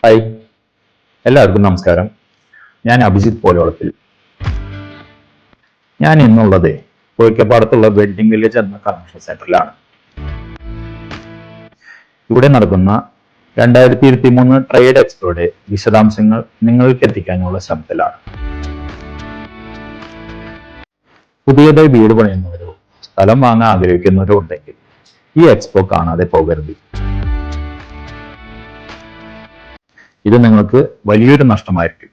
Hi, എല്ലാവർക്കും നമസ്കാരം. ഞാൻ അഭിജിത്ത് പോലോളത്തിൽ. ഞാൻ ഇന്നുള്ളത് കോഴിക്കപ്പാടത്തുള്ള വെഡ്ഡിംഗ് വില്ലേജ് എന്ന കൺവെൻഷൻ സെന്ററിലാണ്. ഇവിടെ നടക്കുന്ന 2023 ട്രേഡ് എക്സ്പോയുടെ വിശദാംശങ്ങൾ നിങ്ങൾക്ക് എത്തിക്കാനുള്ള ശ്രമത്തിലാണ്. പുതിയതായി വീട് പണിയുന്നവരോ സ്ഥലം വാങ്ങാൻ ആഗ്രഹിക്കുന്നവരോ ഉണ്ടെങ്കിൽ ഈ എക്സ്പോ കാണാതെ പോകരുത്. ഇത് നിങ്ങൾക്ക് വലിയൊരു നഷ്ടമായിരിക്കും.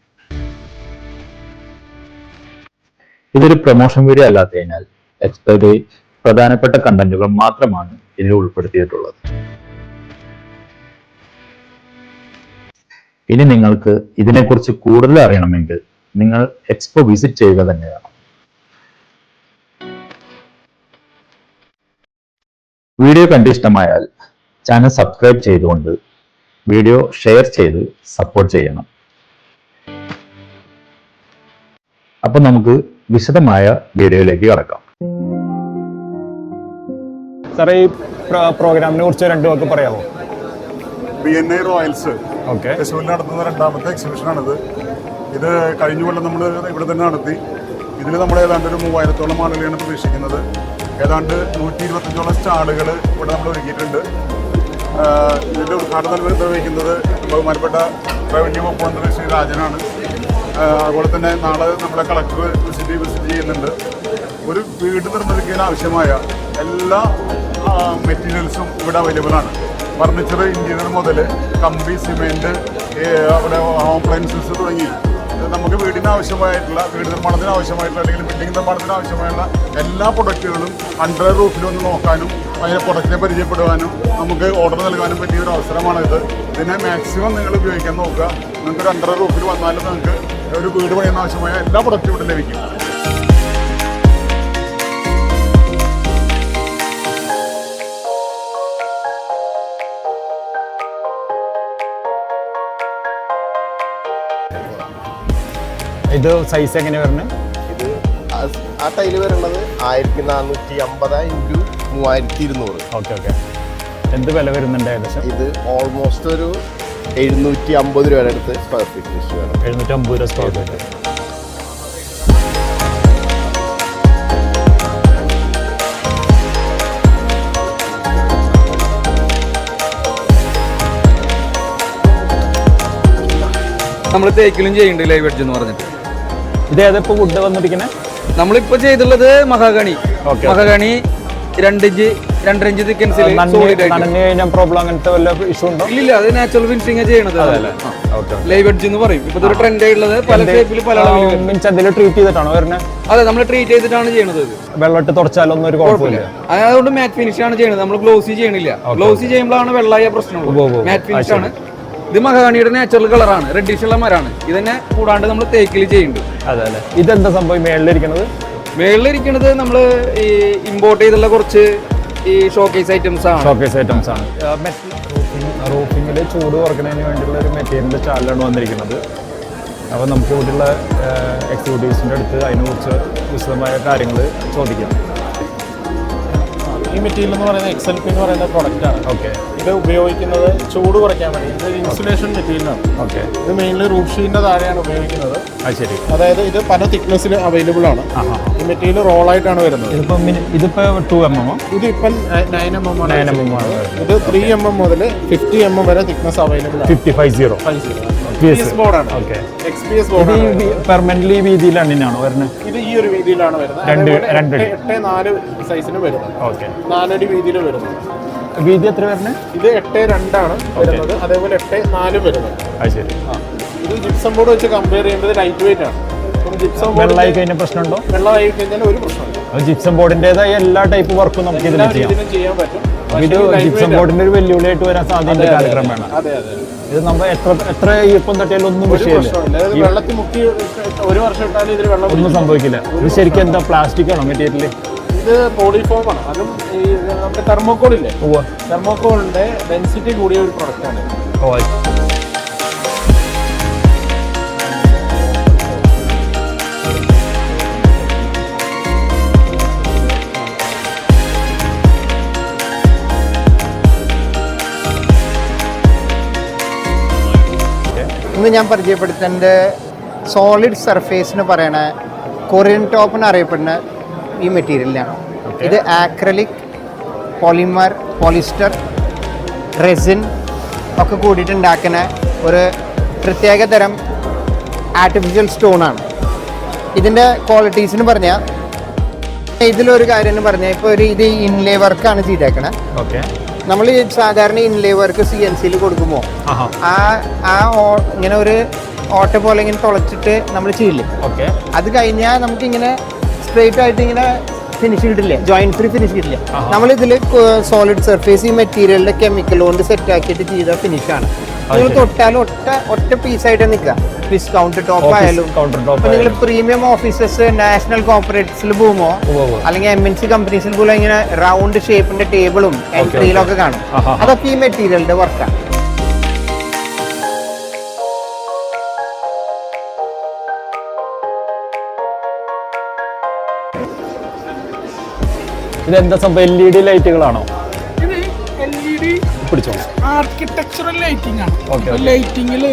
ഇതൊരു പ്രൊമോഷൻ വീഡിയോ അല്ലാത്തതിനാൽ എക്സ്പോയുടെ പ്രധാനപ്പെട്ട കണ്ടന്റുകൾ മാത്രമാണ് ഇതിൽ ഉൾപ്പെടുത്തിയിട്ടുള്ളത്. ഇനി നിങ്ങൾക്ക് ഇതിനെക്കുറിച്ച് കൂടുതൽ അറിയണമെങ്കിൽ നിങ്ങൾ എക്സ്പോ വിസിറ്റ് ചെയ്യുക തന്നെയാണ്. വീഡിയോ കണ്ട് ഇഷ്ടമായാൽ ചാനൽ സബ്സ്ക്രൈബ് ചെയ്തുകൊണ്ട് വീഡിയോ ഷെയർ ചെയ്ത് സപ്പോർട്ട് ചെയ്യണം. അപ്പൊ നമുക്ക് വിശദമായ വീഡിയോയിലേക്ക് കടക്കാം. സാറേ, ഈ പ്രോഗ്രാമിനെ കുറിച്ച് രണ്ടു വാക്ക് പറയാമോ? BNI റോയൽസ് തൃശ്ശൂരിൽ നടത്തുന്ന രണ്ടാമത്തെ എക്സിബിഷനാണിത്. ഇത് കഴിഞ്ഞ കൊല്ലം നമ്മൾ ഇവിടെ തന്നെ നടത്തി. ഇതിൽ നമ്മൾ ഏതാണ്ട് ഒരു 3000-ഓളം ആളുകളെയാണ് പ്രതീക്ഷിക്കുന്നത്. ഏതാണ്ട് 125ഓളം സ്റ്റാളുകൾ ഇവിടെ നമ്മൾ ഒരുക്കിയിട്ടുണ്ട്. ഇതിൻ്റെ ഉദ്ഘാടനം നിർവഹിക്കുന്നത് ബഹുമാനപ്പെട്ട റവന്യൂ വകുപ്പ് മന്ത്രി ശ്രീ രാജനാണ്. അതുപോലെ തന്നെ നാളെ നമ്മളെ കളക്ടർ വിസിറ്റ് ചെയ്യുന്നുണ്ട്. ഒരു വീട് നിർമ്മിക്കാൻ ആവശ്യമായ എല്ലാ മെറ്റീരിയൽസും ഇവിടെ അവൈലബിൾ ആണ്. ഫർണിച്ചർ, ഇൻറ്റീരിയർ മുതൽ കമ്പി, സിമെൻറ്റ്, അവിടെ ഹോം അപ്ലയൻസസ് തുടങ്ങി നമുക്ക് വീടിന് ആവശ്യമായിട്ടുള്ള, വീട് നിർമ്മാണത്തിന് ആവശ്യമായിട്ടുള്ള അല്ലെങ്കിൽ ബിൽഡിംഗ് നിർമ്മാണത്തിന് ആവശ്യമായുള്ള എല്ലാ പ്രൊഡക്റ്റുകളും അണ്ടർ റൂഫിൽ വന്ന് നോക്കാനും അതിനെ പ്രൊഡക്റ്റിനെ പരിചയപ്പെടുവാനും നമുക്ക് ഓർഡർ നൽകാനും പറ്റിയ ഒരു അവസരമാണിത്. ഇതിനെ മാക്സിമം നിങ്ങൾ ഉപയോഗിക്കാൻ നോക്കുക. നിങ്ങൾക്കൊരു അണ്ടർ റൂഫിൽ വന്നാലും നിങ്ങൾക്ക് ഒരു വീട് പണിയുന്ന ആവശ്യമായ എല്ലാ പ്രൊഡക്റ്റും ഇവിടെ ലഭിക്കും. ഇത് സൈസ് എങ്ങനെ വരുന്നത്? ഇത് ആ ടൈല് വരുന്നത് 1450 × 3200. ഓക്കെ. എന്ത് വില വരുന്നുണ്ട് ഏകദേശം? ഇത് ഓൾമോസ്റ്റ് ഒരു 750 രൂപയുടെ അടുത്ത് സ്ക്വയർ ഫീറ്റ് വേണം. 750 രൂപ സ്ക്വയർ ഫീറ്റ്. നമ്മൾ തേക്കിലും ചെയ്യുന്നുണ്ട് ലൈവ് എഡ്ജ് എന്ന് പറഞ്ഞിട്ട്. ഇത് ഏതാ വുഡ് വന്നിരിക്കുന്നത്? നമ്മളിപ്പോ ചെയ്തുള്ളത് മഹാഗണി. 2 ഇഞ്ച് 2.5 ഇഞ്ച് തിക്കൻസിൽ പ്രോബ്ലം അങ്ങനത്തെ വല്ല ഇഷ്യൂ ഉണ്ടോ? ഇല്ല, അത് നാച്ചുറൽ ഫിനിഷിംഗ് ചെയ്യണത്. ലൈവ് എഡ്ജ് എന്ന് പറയും. ഇപ്പൊ ഒരു ട്രെൻഡ് ആയിട്ടുള്ളത് പല ഷേപ്പിൽ പല ട്രീറ്റ് ചെയ്തിട്ടാണോ വരുന്നത്? അതെ, നമ്മൾ ട്രീറ്റ് ചെയ്തിട്ടാണ് ചെയ്യണത്. വെള്ളമിട്ട് തുടച്ചാലൊന്നും ഒരു കുഴപ്പമില്ല. അതുകൊണ്ട് മാറ്റ് ഫിനിഷ് ആണ് ചെയ്യുന്നത്. നമ്മൾ ഗ്ലോസി ചെയ്യണില്ല. ഗ്ലോസി ചെയ്യുമ്പോഴാണ് വെള്ളമായ പ്രശ്നമുള്ളൂ. മാറ്റ് ഫിനിഷ് ആണ്. ഇത് മഹാഗണിയുടെ നാച്ചുറൽ കളറാണ്, റെഡിഷ് ഉള്ള മരമാണ്. ഇതിനെ കൂടാണ്ട് നമ്മൾ തേക്കിൽ ചെയ്യുന്നുണ്ട്. അതെ. ഇതെന്താ സംഭവം മേളിലിരിക്കുന്നത്? നമ്മൾ ഈ ഇമ്പോർട്ട് ചെയ്തുള്ള കുറച്ച് ഈ ഷോക്കേസ് ഐറ്റംസ് ആണ്. റൂഫിങ്ങിൽ ചൂട് കുറയ്ക്കുന്നതിന് വേണ്ടിയുള്ള ഒരു മെറ്റീരിയലിന്റെ ചാലാണ് വന്നിരിക്കുന്നത്. അപ്പോൾ നമുക്ക് ഇവിടെയുള്ള എക്സിക്യൂട്ടീവ്സിൻ്റെ അടുത്ത് അതിനെക്കുറിച്ച് വിശദമായ കാര്യങ്ങൾ ചോദിക്കാം. ഈ മെറ്റീരിയൽ എന്ന് പറയുന്നത് XLP എന്ന് പറയുന്ന പ്രൊഡക്റ്റാണ്. ഓക്കെ. ഇത് ഉപയോഗിക്കുന്നത് ചൂട് കുറയ്ക്കാൻ വേണ്ടി. ഇത് ഇൻസുലേഷൻ മെറ്റീരിയലാണ്. ഓക്കെ. ഇത് മെയിൻലി റൂഫ് ഷീറ്റിൻ്റെ താഴെയാണ് ഉപയോഗിക്കുന്നത്. ശരി. അതായത് ഇത് പല തിക്നെസ്സിൽ അവൈലബിൾ ആണ്. ഈ മെറ്റീരിയൽ റോളായിട്ടാണ് വരുന്നത്. ഇതിപ്പോൾ 2 mm. ഇതിപ്പം 9 mm ആണ്. ഇത് 3 mm മുതൽ 50 mm വരെ തിക്നെസ് അവൈലബിൾ ആണ്. 50 ബോർഡാണ്. XPS ബോർഡ് പെർമനന്റ്ലി വീതിയിലാണോ വരുന്നത്? ഇത് ഈ ഒരു വീതിയിലാണ് വരുന്നത്. 8-4 സൈസിന് വരുന്നത്. ഓക്കെ. 4 അടി വീതിയിൽ വരുന്നത്. വീതി എത്ര വരുന്നത്? ഇത് 8-2 ആണ് വരുന്നത്. അതേപോലെ 8-4 വരുന്നത്. ശരി. ഇത് ജിപ്സം ബോർഡ് വെച്ച് കമ്പയർ ചെയ്യുമ്പോൾ ലൈറ്റ് വെയിറ്റ് ആണ്. ജിപ്സം ബോർഡ് വെള്ളമായി കഴിഞ്ഞാൽ പ്രശ്നമുണ്ടോ? വെള്ളമായി കഴിഞ്ഞാൽ ഒരു പ്രശ്നമില്ല. ജിപ്സം ബോർഡിൻ്റെതായ എല്ലാ ടൈപ്പ് വർക്കും നമുക്ക് ഇതിൽ ചെയ്യാൻ പറ്റും. ഇത് ജിപ്സം ബോർഡിന്റെ ഒരു വെല്ലുവിളിയായിട്ട് വരാൻ സാധ്യത കാലക്രമേണ. ഇത് നമ്മൾ എത്ര ഈർപ്പം തട്ടിയാലും ഒന്നും വിഷയമില്ല. വെള്ളത്തിൽ മുക്കി 1 വർഷം ഇട്ടാലും ഇതിൽ വെള്ളം ഒന്നും സംഭവിക്കില്ല. ഇത് ശരിക്കും എന്താ, പ്ലാസ്റ്റിക് ആണോ മെറ്റീരിയൽ? ഇത് പോളിഫോം ആണ്. അതും ഈ നമ്മുടെ തെർമോക്കോൾ ഇല്ലേ, തെർമോക്കോളിന്റെ ഡെൻസിറ്റി കൂടിയ ഒരു പ്രൊഡക്റ്റാണ്. ഇന്ന് ഞാൻ പരിചയപ്പെടുത്തേണ്ട സോളിഡ് സർഫേസിന് പറയണ കൊറിയൻ ടോപ്പ് എന്ന് അറിയപ്പെടുന്ന ഈ മെറ്റീരിയലിലാണ്. ഇത് ആക്രലിക്, പോളിമർ, പോളിസ്റ്റർ, റെസിൻ ഒക്കെ കൂടിയിട്ട് ഉണ്ടാക്കുന്ന ഒരു പ്രത്യേക തരം ആർട്ടിഫിഷ്യൽ സ്റ്റോണാണ്. ഇതിൻ്റെ ക്വാളിറ്റീസിന് പറഞ്ഞാൽ ഇതിലൊരു കാര്യം എന്ന് പറഞ്ഞാൽ ഇപ്പോൾ ഇത് ഇൻലേ വർക്കാണ് ചെയ്തേക്കണേ. ഓക്കെ. നമ്മൾ സാധാരണ ഇൻലേ വർക്ക് CNC കൊടുക്കുമ്പോൾ ഇങ്ങനെ ഒരു ഓട്ട പോലെ ഇങ്ങനെ തുളച്ചിട്ട് നമ്മൾ ചെയ്യില്ലേ. ഓക്കെ. അത് കഴിഞ്ഞാൽ നമുക്കിങ്ങനെ സ്ട്രെയിറ്റ് ആയിട്ട് ഇങ്ങനെ ഫിനിഷ് കിട്ടില്ലേ, ജോയിന്റ് ഫ്രീ ഫിനിഷ് കിട്ടില്ല. നമ്മളിതിൽ സോളിഡ് സർഫേസ് ഈ മെറ്റീരിയലിന്റെ കെമിക്കൽ കൊണ്ട് സെറ്റ് ആക്കിയിട്ട് ചെയ്ത ഫിനിഷാണ്. നിങ്ങൾ തൊട്ടാലും ഒറ്റ പീസായിട്ട് നിൽക്കുക. ഫിസ് കൗണ്ടർ ടോപ്പ് ആയാലും നിങ്ങൾ പ്രീമിയം ഓഫീസസ് നാഷണൽ കോർപ്പറേറ്റ്സിൽ പോകുമോ അല്ലെങ്കിൽ MNC കമ്പനീസിൽ പോകുമ്പോൾ ഇങ്ങനെ റൗണ്ട് ഷേപ്പിന്റെ ടേബിളും എൻട്രിയിലും ഒക്കെ കാണും. അതൊക്കെ ഈ മെറ്റീരിയലിന്റെ വർക്കാണ്. ഇതെന്താ സംഭവം? LED ലൈറ്റുകളാണോ? ഇത് LED പിടിച്ചോ. ആർക്കിടെക്ചറൽ ലൈറ്റിംഗ് ആണ്. ലൈറ്റിംഗിൽ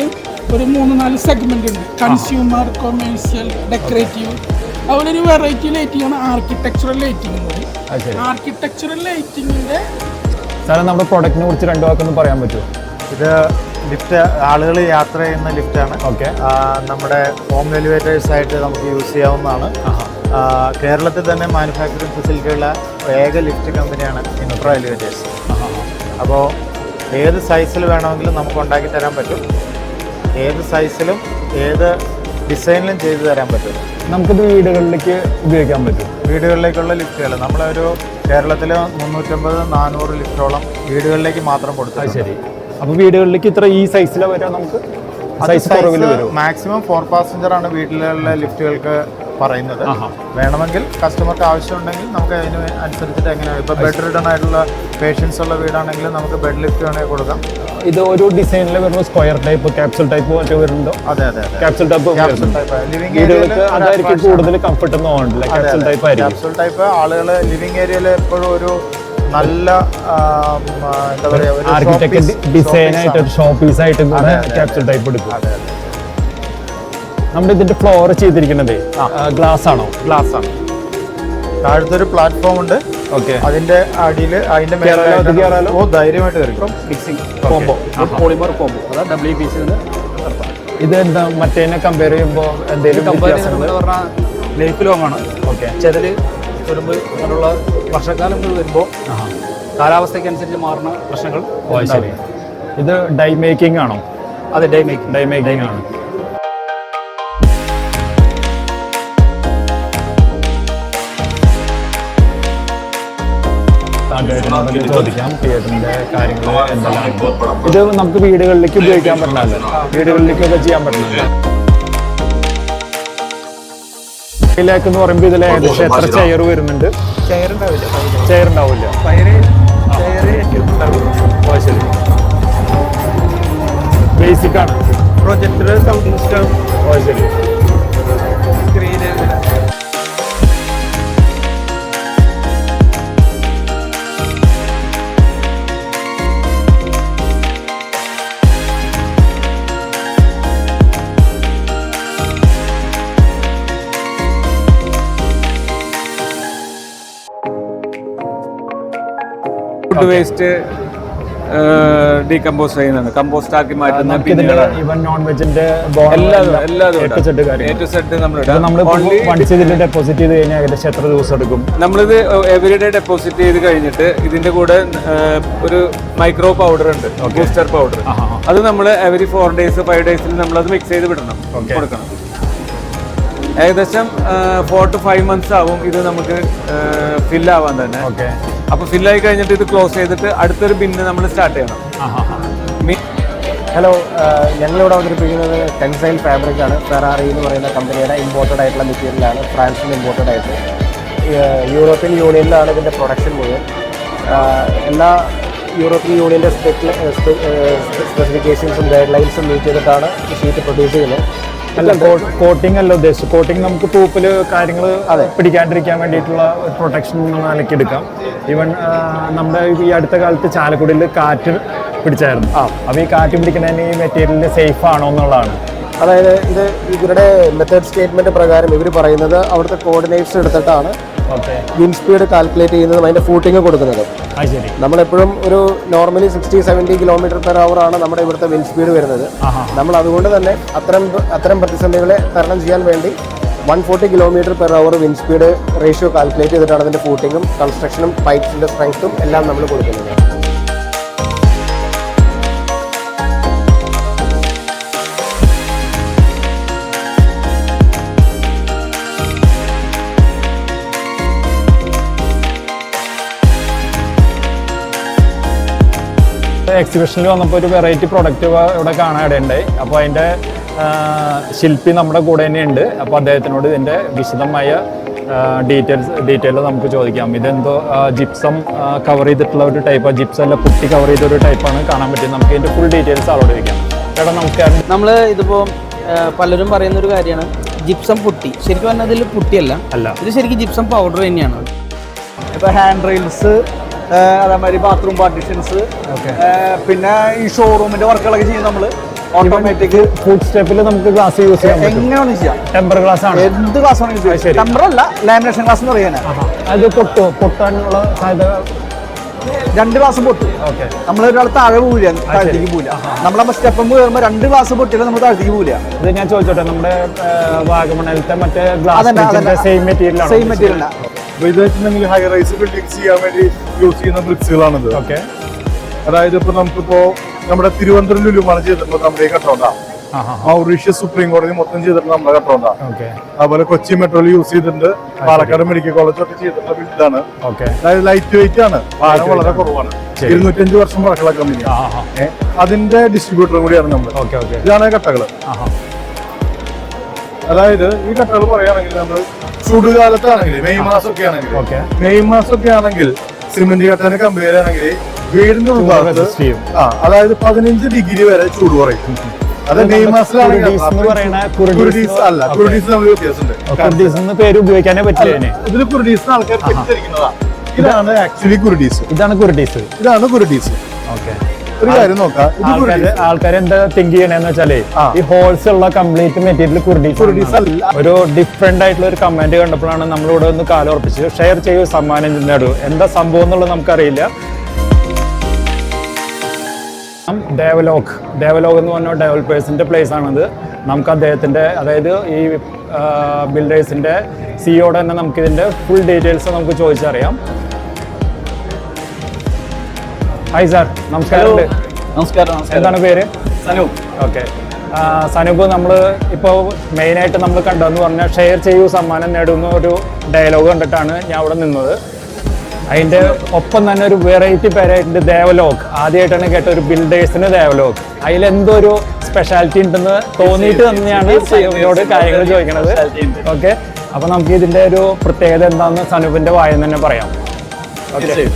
ഒരു 3-4 സെഗ്മെന്റ് ഉണ്ട്. Consumer, commercial, decorative. അതുപോലെ ഒരു വെറൈറ്റി ലൈറ്റിംഗ് ആണ് ആർക്കിടെക്ചറൽ ലൈറ്റിംഗ് എന്ന് പറയും. ആർക്കിടെക്ചറൽ ലൈറ്റിംഗിന്റെ സാറേ, നമ്മുടെ പ്രൊഡക്റ്റിനെ കുറിച്ച് 2 വാക്കൊന്ന് പറയാൻ പറ്റുമോ? ഇത് ലിഫ്റ്റ്, ആളുകൾ യാത്ര ചെയ്യുന്ന ലിഫ്റ്റാണ്. ഓക്കെ. നമ്മുടെ ഹോം എലിവേറ്റേഴ്സ് ആയിട്ട് നമുക്ക് യൂസ് ചെയ്യാവുന്നതാണ്. കേരളത്തിൽ തന്നെ മാനുഫാക്ചറിങ് ഫെസിലിറ്റിയുള്ള ഏക ലിഫ്റ്റ് കമ്പനിയാണ് ഇൻഫ്ര എലിവേറ്റേഴ്സ്. അപ്പോൾ ഏത് സൈസിൽ വേണമെങ്കിലും നമുക്ക് ഉണ്ടാക്കി തരാൻ പറ്റും. ഏത് സൈസിലും ഏത് ഡിസൈനിലും ചെയ്തു തരാൻ പറ്റും. നമുക്കിത് വീടുകളിലേക്ക് ഉപയോഗിക്കാൻ പറ്റും. വീടുകളിലേക്കുള്ള ലിഫ്റ്റുകൾ നമ്മളൊരു കേരളത്തിൽ 350-400 ലിഫ്റ്റോളം വീടുകളിലേക്ക് മാത്രം കൊടുത്തു. ശരി. അപ്പോൾ വീടുകളിലേക്ക് ഇത്ര ഈ സൈസിൽ വരാം നമുക്ക്? മാക്സിമം 4 പാസഞ്ചറാണ് വീട്ടിലുള്ള ലിഫ്റ്റുകൾക്ക് പറയുന്നത്. വേണമെങ്കിൽ കസ്റ്റമർക്ക് ആവശ്യമുണ്ടെങ്കിൽ നമുക്ക് അതിന് അനുസരിച്ചിട്ട് എങ്ങനെയാണ്. ഇപ്പോൾ ബെഡ് റിഡൺ ആയിട്ടുള്ള പേഷ്യൻസ് ഉള്ള വീടാണെങ്കിൽ നമുക്ക് ബെഡ് ലിഫ്റ്റ് വേണമെങ്കിൽ കൊടുക്കാം. ഇത് ഒരു ഡിസൈനിൽ വരുമ്പോൾ സ്ക്വയർ ടൈപ്പ്, ക്യാപ്സൂൾ ടൈപ്പ് മറ്റോ വരുന്നുണ്ടോ? അതെ. ക്യാപ്സൂൾ ടൈപ്പ് ലിവിംഗ് ഏരിയയിൽ അതായിരിക്കും കൂടുതൽ കംഫർട്ട് തോന്നുന്നില്ല. ക്യാപ്സൂൾ ടൈപ്പ് ആയിരിക്കും. ക്യാപ്സൂൾ ടൈപ്പ് ആളുകൾ ലിവിംഗ് ഏരിയയിൽ എപ്പോഴും ഒരു നല്ല എന്താ പറയുക, ആർക്കിടെക്ട് ഡിസൈൻ ആയിട്ട് ഒരു ഷോ പീസ് ആയിട്ട് ക്യാപ്സൂൾ ടൈപ്പ് എടുക്കും. നമ്മുടെ ഇതിന്റെ ഫ്ലോർ ചെയ്തിരിക്കുന്നത് ഗ്ലാസ് ആണോ? ഗ്ലാസ് ആണ്. താഴത്തൊരു പ്ലാറ്റ്ഫോം ഉണ്ട്. ഓക്കെ. അതിന്റെ അടിയിൽ അതിന്റെ ധൈര്യമായിട്ട് കയറിക്കും. മിക്സിംഗ് കോംബോ, പോളിമർ കോംബോ, അതാ WPC. ഇത് എന്താ മറ്റേനെ കമ്പയർ ചെയ്യുമ്പോൾ എന്തെങ്കിലും പറഞ്ഞാൽ ലൈഫ് ലോങ് ആണ്. ഓക്കെ. ചെതല്, തുരുമ്പ് അങ്ങനെയുള്ള വർഷക്കാലങ്ങൾ വരുമ്പോൾ കാലാവസ്ഥയ്ക്ക് അനുസരിച്ച് മാറുന്ന പ്രശ്നങ്ങൾ. ഇത് ഡൈ മേക്കിംഗ് ആണോ? അതെ, ഡൈ മേക്കിംഗ് ആണ്. ചോദിക്കാം തിയേറ്ററിന്റെ കാര്യങ്ങൾ എന്തെല്ലാം. ഇത് നമുക്ക് വീടുകളിലേക്ക് ഉപയോഗിക്കാൻ പറ്റില്ല, വീടുകളിലേക്കൊക്കെ ചെയ്യാൻ പറ്റില്ല. ഇതിലേക്ക് എന്ന് പറയുമ്പോൾ ഇതിൽ ഏകദേശം എത്ര ചെയർ വരുന്നുണ്ട്? ചെയർ ഉണ്ടാവില്ല. ശരി. ബേസിക് ആണ്. Projector, sound system. ശരി. സ്ക്രീന്. ഫുഡ് വേസ്റ്റ് ഡീകമ്പോസ് ചെയ്യുന്നത്, കമ്പോസ്റ്റ് ആക്കി മാറ്റുന്ന നോൺ വെജിന്റെ ഡെപ്പോസിറ്റ് ചെയ്ത് കഴിഞ്ഞാൽ ഏകദേശം എത്ര ദിവസം എടുക്കും? നമ്മളിത് എവറിഡേ ഡെപ്പോസിറ്റ് ചെയ്ത് കഴിഞ്ഞിട്ട് ഇതിന്റെ കൂടെ ഒരു മൈക്രോ പൗഡർ ഉണ്ട്, ബൂസ്റ്റർ പൗഡർ. അത് നമ്മൾ എവറി 4 days 5 days നമ്മളത് മിക്സ് ചെയ്ത് വിടണം, കൊടുക്കണം. ഏകദേശം 4 to 5 months ആവും ഇത് നമുക്ക് ഫില്ലാവാൻ തന്നെ. അപ്പോൾ ഫില്ലായി കഴിഞ്ഞിട്ട് ഇത് ക്ലോസ് ചെയ്തിട്ട് അടുത്തൊരു ബിന്ന് നമ്മൾ സ്റ്റാർട്ട് ചെയ്യണം. ഹലോ, ഞങ്ങളിവിടെ അവതരിപ്പിക്കുന്നത് ടെൻസൈൽ ഫാബ്രിക് ആണ്. ഫെറാറി എന്ന് പറയുന്ന കമ്പനിയുടെ ഇമ്പോർട്ടഡ് ആയിട്ടുള്ള മെറ്റീരിയലാണ്. ഫ്രാൻസിൽ നിന്ന് ഇമ്പോർട്ടഡ് ആയിട്ട് യൂറോപ്യൻ യൂണിയനിലാണ് ഇതിൻ്റെ പ്രൊഡക്ഷൻ മുഴുവൻ. എല്ലാ യൂറോപ്യൻ യൂണിയൻ്റെ സ്പെസിഫിക്കേഷൻസും ഗൈഡ് ലൈൻസും മീറ്റ് ചെയ്തിട്ടാണ് ഈ ഷീറ്റ് പ്രൊഡ്യൂസ് ചെയ്യുന്നത്. അല്ല, കോട്ടിംഗ് അല്ല ഉദ്ദേശിച്ചു. കോട്ടിംഗ് നമുക്ക് തൂപ്പിൽ കാര്യങ്ങൾ പിടിക്കാണ്ടിരിക്കാൻ വേണ്ടിയിട്ടുള്ള പ്രൊട്ടക്ഷൻ നിലയ്ക്ക് എടുക്കാം. ഈവൻ നമ്മുടെ ഈ അടുത്ത കാലത്ത് ചാലക്കുടിയിൽ കാറ്റ് പിടിച്ചായിരുന്നു. അപ്പോൾ ഈ കാറ്റ് പിടിക്കുന്നതിന് ഈ മെറ്റീരിയൽ സേഫ് ആണോ എന്നുള്ളതാണ്. അതായത് ഇത് ഇവരുടെ മെത്തേഡ് സ്റ്റേറ്റ്മെന്റ് പ്രകാരം ഇവർ പറയുന്നത് അവിടുത്തെ കോർഡിനേറ്റ്സ് എടുത്തിട്ടാണ് വിൻഡ് സ്പീഡ് കാൽക്കുലേറ്റ് ചെയ്യുന്നതും അതിന്റെ ഫൂട്ടിങ് കൊടുക്കുന്നത്. നമ്മളെപ്പോഴും ഒരു നോർമലി 60-70 km/h ആണ് നമ്മുടെ ഇവിടുത്തെ വിൻഡ് സ്പീഡ് വരുന്നത്. നമ്മൾ അതുകൊണ്ട് തന്നെ അത്തരം പ്രതിസന്ധികളെ തരണം ചെയ്യാൻ വേണ്ടി 140 km/h wind speed ratio calculate ചെയ്തിട്ടാണ് അതിന്റെ ഫൂട്ടിങ്ങും കൺസ്ട്രക്ഷനും പൈപ്സിന്റെ സ്ട്രെങ്ത്തും എല്ലാം നമ്മൾ കൊടുക്കുന്നത്. എക്സിബിഷനിൽ വന്നപ്പോൾ ഒരു വെറൈറ്റി പ്രൊഡക്റ്റ് ഇവിടെ കാണാൻ ഇടയുണ്ടായി. അപ്പോൾ അതിൻ്റെ ശില്പി നമ്മുടെ കൂടെ തന്നെയുണ്ട്. അപ്പോൾ അദ്ദേഹത്തിനോട് ഇതിൻ്റെ വിശദമായ ഡീറ്റെയിൽ നമുക്ക് ചോദിക്കാം. ഇതെന്തോ ജിപ്സം കവർ ചെയ്തിട്ടുള്ള ഒരു ടൈപ്പാണ്, ജിപ്സം അല്ല പുട്ടി കവർ ചെയ്ത ഒരു ടൈപ്പാണ് കാണാൻ പറ്റിയത്. നമുക്ക് ഇതിൻ്റെ ഫുൾ ഡീറ്റെയിൽസ് ആളോട് ചോദിക്കാം. ചേട്ടാ നമസ്കാരം. നമ്മൾ ഇതിപ്പോൾ പലരും പറയുന്നൊരു കാര്യമാണ് ജിപ്സം പുട്ടി. ശരിക്കും പറഞ്ഞാൽ ഇതിൽ പുട്ടിയല്ല, ഇത് ശരിക്കും ജിപ്സം പൗഡർ തന്നെയാണ്. ഇപ്പോൾ ഹാൻഡ് റെയിൽസ്, അതേമാതിരി ബാത്റൂം പാർട്ടീഷൻസ്, പിന്നെ ഈ ഷോറൂമിന്റെ വർക്കുകളൊക്കെ ചെയ്യും നമ്മൾ. ഓട്ടോമാറ്റിക് ഫുഡ് സ്റ്റെപ്പിൽ നമുക്ക് ഗ്ലാസ് യൂസ് ചെയ്യാം, എങ്ങനെയാണ് ചെയ്യാം. ടെമ്പർ ഗ്ലാസ് ആണ്, എന്ത് ഗ്ലാസ് ആണ് യൂസ് ചെയ്യാം. ടെമ്പർ അല്ല, ലാമിനേഷൻ ഗ്ലാസ് എന്ന് പറയാനാണ്. അത് പൊട്ടാനുള്ള സാധ്യത 2 ഗ്ലാസ് പൊട്ടും. നമ്മൾ ഒരാൾ താഴെ പോവില്ല, താഴത്തേക്ക് പോവില്ല. നമ്മളെ സ്റ്റെപ്പ് കയറുമ്പോൾ 2 ഗ്ലാസ് പൊട്ടിയാലും നമ്മൾ താഴത്തേക്ക് പോവില്ല. ഇത് ഞാൻ ചോദിച്ചോട്ടെ, നമ്മുടെ വാഗമണിലത്തെ മറ്റേ ഗ്ലാസ് സെയിം മെറ്റീരിയൽ ഇത് വെച്ചിട്ടുണ്ടെങ്കിൽ ഹൈ റൈസ് ബിൽഡിംഗ്സ് ചെയ്യാൻ വേണ്ടി യൂസ് ചെയ്യുന്ന ബ്രിക്സുകളാണിത്. അതായത് ഇപ്പൊ നമുക്കിപ്പോ നമ്മുടെ തിരുവനന്തപുരം ലുലുമാൾ ചെയ്തിട്ടുള്ള നമ്മുടെ ഈ കട്ടോണ്ട, മൗറീഷ്യസ് സുപ്രീം കോടതി മൊത്തം ചെയ്തിട്ടുള്ള നമ്മുടെ കട്ടോണ്ട, അതുപോലെ കൊച്ചി മെട്രോയിൽ യൂസ് ചെയ്തിട്ടുണ്ട്, പാലക്കാട് മെഡിക്കൽ കോളേജ് ഒക്കെ ചെയ്തിട്ടുള്ള ബിൽഡാണ്. അതായത് ലൈറ്റ് വെയിറ്റ് ആണ്, ഭാരം വളരെ കുറവാണ്. 205 വർഷം പഴക്കമുള്ള കമ്പനി, അതിന്റെ ഡിസ്ട്രിബ്യൂട്ടറും കൂടിയാണ് നമ്മൾ. ഇതാണ് കട്ടകള്. അതായത് ഈ കട്ടകൾ പറയുകയാണെങ്കിൽ നമ്മൾ ചൂടുകാലത്താണെങ്കിൽ മെയ് മാസമൊക്കെ ആണെങ്കിൽ സിമെന്റ് കട്ടനെ കമ്പയർ ആണെങ്കിൽ വീടിന്റെ ഉൾഭാഗത്ത് അതായത് 15 ഡിഗ്രി വരെ ചൂട് കുറയും. അത് മെയ് മാസത്തിലാണെങ്കിൽ അല്ല, കുർഡീസ് നമ്മൾ വ്യത്യാസമുണ്ട്. പേര് ഉപയോഗിക്കാനേ പറ്റില്ല. ഇതിൽ കുർഡീസ് ആൾക്കാർ തെറ്റിദ്ധരിക്കുന്നതാണ്. ഇതാണ് ആക്ച്വലി കുർഡീസ്. ഇതാണ് കുർഡീസ്. ഒരു കാര്യം നോക്കാം, ആൾക്കാർ എന്താ തിങ്ക് ചെയ്യണെന്ന് വെച്ചാല് ഈ ഹോൾസ് ഉള്ള കംപ്ലീറ്റ് മെറ്റീരിയൽ കുർഡീസ് അല്ല. ഒരു ഡിഫറെന്റ് ആയിട്ടുള്ള ഒരു കമന്റ് കണ്ടപ്പോഴാണ് നമ്മളിവിടെ ഒന്ന് കാലുറപ്പിച്ച് ഷെയർ ചെയ്യൂ, സമ്മാനം നേടൂ. എന്താ സംഭവം എന്നുള്ളത് നമുക്കറിയില്ല. ഡെവലോഗ് എന്ന് പറഞ്ഞ ഡെവലപ്പേഴ്സിന്റെ പ്ലേസ് ആണത്. നമുക്ക് അദ്ദേഹത്തിന്റെ, അതായത് ഈ ബിൽഡേഴ്സിന്റെ സിഇഒടെ തന്നെ നമുക്ക് ഇതിന്റെ ഫുൾ ഡീറ്റെയിൽസ് നമുക്ക് ചോദിച്ചറിയാം. ഹായ് സാർ, നമസ്കാരം. എന്താണ് പേര്? സനൂപ്. ഓക്കെ, സനൂപ്, നമ്മൾ ഇപ്പോൾ മെയിനായിട്ട് നമ്മൾ കണ്ടതെന്ന് പറഞ്ഞാൽ ഷെയർ ചെയ്യൂ സമ്മാനം നേടുന്ന ഒരു ഡയലോഗ് കണ്ടിട്ടാണ് ഞാൻ അവിടെ നിന്നത്. അതിൻ്റെ ഒപ്പം തന്നെ ഒരു വെറൈറ്റി പേരായിട്ടുണ്ട് ദേവലോക്. ആദ്യമായിട്ടാണ് കേട്ട ഒരു ബിൽഡേഴ്സിന് ദേവലോക്. അതിലെന്തോ ഒരു സ്പെഷ്യാലിറ്റി ഉണ്ടെന്ന് തോന്നിയിട്ട് തന്നെയാണ് സനൂപിനോട് കാര്യങ്ങൾ ചോദിക്കണത്. ഓക്കെ, അപ്പോൾ നമുക്ക് ഇതിൻ്റെ ഒരു പ്രത്യേകത എന്താണെന്ന് സനൂപിൻ്റെ വായിൽ തന്നെ പറയാം. ഓക്കെ,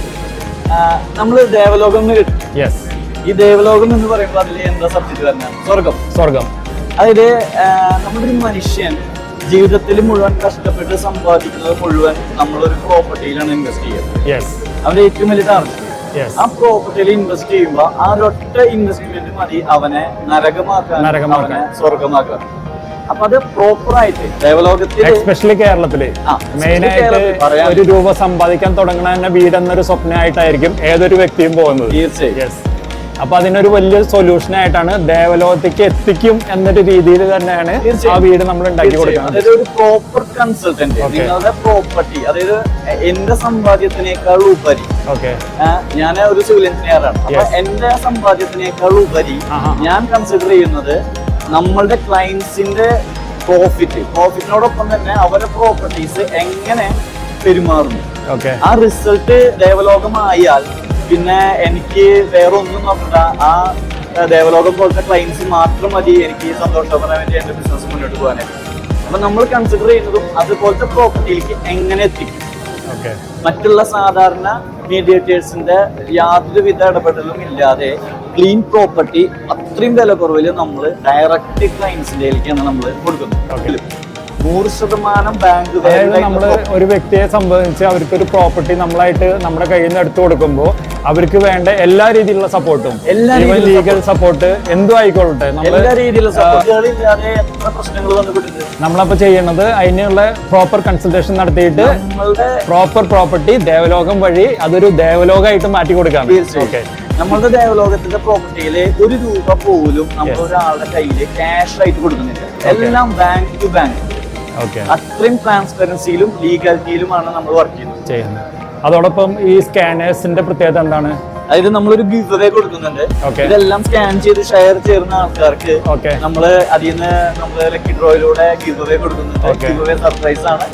നമ്മൾ ദേവലോകം എന്ന് കിട്ടും. യെസ്, ഈ ദേവലോകം എന്ന് പറയുമ്പോൾ അതിൽ എന്താ സബ്ജക്ട് വരുന്നത്? സ്വർഗം. അതായത് നമ്മുടെ ഒരു മനുഷ്യൻ ജീവിതത്തിൽ മുഴുവൻ കഷ്ടപ്പെട്ട് സമ്പാദിക്കുന്നത് മുഴുവൻ നമ്മളൊരു പ്രോപ്പർട്ടിയിലാണ് ഇൻവെസ്റ്റ് ചെയ്യുന്നത്. അവന്റെ ഏറ്റവും വലിയ ടാർഗറ്റ് ആ പ്രോപ്പർട്ടിയിൽ ഇൻവെസ്റ്റ് ചെയ്യുമ്പോൾ ആ ഒരൊറ്റ ഇൻവെസ്റ്റ്മെന്റ് മതി അവനെ നരകമാക്കാൻ സ്വർഗമാക്കാൻ. അപ്പൊ അത് പ്രോപ്പറായിട്ട് ദേവലോകത്തിൽ, എസ്പെഷ്യലി കേരളത്തില് മെയിനായിട്ട് ഒരു രൂപ സമ്പാദിക്കാൻ തുടങ്ങണ തന്നെ വീടെന്നൊരു സ്വപ്നമായിട്ടായിരിക്കും ഏതൊരു വ്യക്തിയും പോകുന്നത്. തീർച്ചയായും. അപ്പൊ അതിനൊരു വലിയ സൊല്യൂഷൻ ആയിട്ടാണ് ദേവലോകത്തേക്ക് എത്തിക്കും എന്നൊരു രീതിയിൽ തന്നെയാണ് ആ വീട് നമ്മൾ ഉണ്ടാക്കി കൊടുക്കുന്നത്. അതായത് ഒരു പ്രോപ്പർ കൺസൾട്ടന്റ് നിങ്ങളുടെ പ്രോപ്പർട്ടി, അതായത് എന്റെ സമ്പാദ്യത്തിനേക്കാൾ ഉപരി, ഞാൻ ഒരു സിവിൽ എഞ്ചിനീയർ ആണ്. അപ്പൊ എന്റെ സമ്പാദ്യത്തിനേക്കാൾ ഉപരി ഞാൻ കൺസിഡർ ചെയ്യുന്നത് നമ്മളുടെ ക്ലയൻസിന്റെ പ്രോഫിറ്റിനോടൊപ്പം തന്നെ അവരുടെ പ്രോപ്പർട്ടീസ് എങ്ങനെ പെരുമാറുന്നു. ആ റിസൾട്ട് ദേവലോകമായാൽ പിന്നെ എനിക്ക് വേറെ ഒന്നും നോക്കണ്ട, ആ ദേവലോകം പോലത്തെ ക്ലയൻസ് മാത്രം മതി എനിക്ക് സന്തോഷപരമായിട്ട് എന്റെ ബിസിനസ് മുന്നോട്ട് പോകാനായിട്ട്. അപ്പൊ നമ്മൾ കൺസിഡർ ചെയ്യുന്നതും അതുപോലത്തെ പ്രോപ്പർട്ടിയിലേക്ക് എങ്ങനെ എത്തിക്കും. മറ്റുള്ള സാധാരണ മീഡിയേറ്റേഴ്സിന്റെ യാതൊരുവിധ ഇടപെടലും ഇല്ലാതെ ക്ലീൻ പ്രോപ്പർട്ടി അത്രയും വില കുറവിൽ നമ്മൾ ഡയറക്റ്റ് ക്ലയൻസിന്റെയിലേക്കാണ് നമ്മൾ കൊടുക്കുന്നത്. 100% ബാങ്ക് അതായത് നമ്മൾ ഒരു വ്യക്തിയെ സംബന്ധിച്ച് അവർക്ക് ഒരു പ്രോപ്പർട്ടി നമ്മളായിട്ട് നമ്മുടെ കയ്യിൽ നിന്ന് എടുത്തു കൊടുക്കുമ്പോൾ അവർക്ക് വേണ്ട എല്ലാ രീതിയിലുള്ള സപ്പോർട്ടും ലീഗൽ സപ്പോർട്ട് എന്തും ആയിക്കോട്ടെ എല്ലാ രീതിയിലുള്ള സപ്പോർട്ടുകളില്ലാതെ എത്ര പ്രശ്നങ്ങൾ വന്നിട്ടുണ്ട്. നമ്മളപ്പോ ചെയ്യണത് അതിനുള്ള പ്രോപ്പർ കൺസൾട്ടേഷൻ നടത്തിയിട്ട് പ്രോപ്പർ പ്രോപ്പർട്ടി ദേവലോകം വഴി അതൊരു ദേവലോകമായിട്ട് മാറ്റി കൊടുക്കാം. ഓക്കെ, നമ്മളുടെ ദേവലോകത്തിന്റെ പ്രോപ്പർട്ടിയില് ₹1 പോലും നമ്മൾ ഒരാളുടെ കയ്യിൽ ക്യാഷ് ആയിട്ട് കൊടുക്കുന്നില്ല. എല്ലാം ബാങ്ക് ടു ബാങ്ക്. അത്രയും ട്രാൻസ്പെറൻസിയിലും ലീഗാലിറ്റിയിലുമാണ് നമ്മൾ വർക്ക് ചെയ്യുന്നത്. അതോടൊപ്പം ഈ സ്കാനേഴ്സിന്റെ പ്രത്യേകത എന്താണ്? അതായത് നമ്മളൊരു ഗിവ് അവേ കൊടുക്കുന്നുണ്ട്. ഇതെല്ലാം സ്കാൻ ചെയ്ത് ഷെയർ ചെയ്യുന്ന ആൾക്കാർക്ക് നമ്മള് അതിൽ നിന്ന് നമ്മള് ലക്കി ഡ്രോയിലൂടെ ഗിവ് അവേ കൊടുക്കുന്നുണ്ട്. ഗിവ് അവേ സർപ്രൈസ് ആണ്.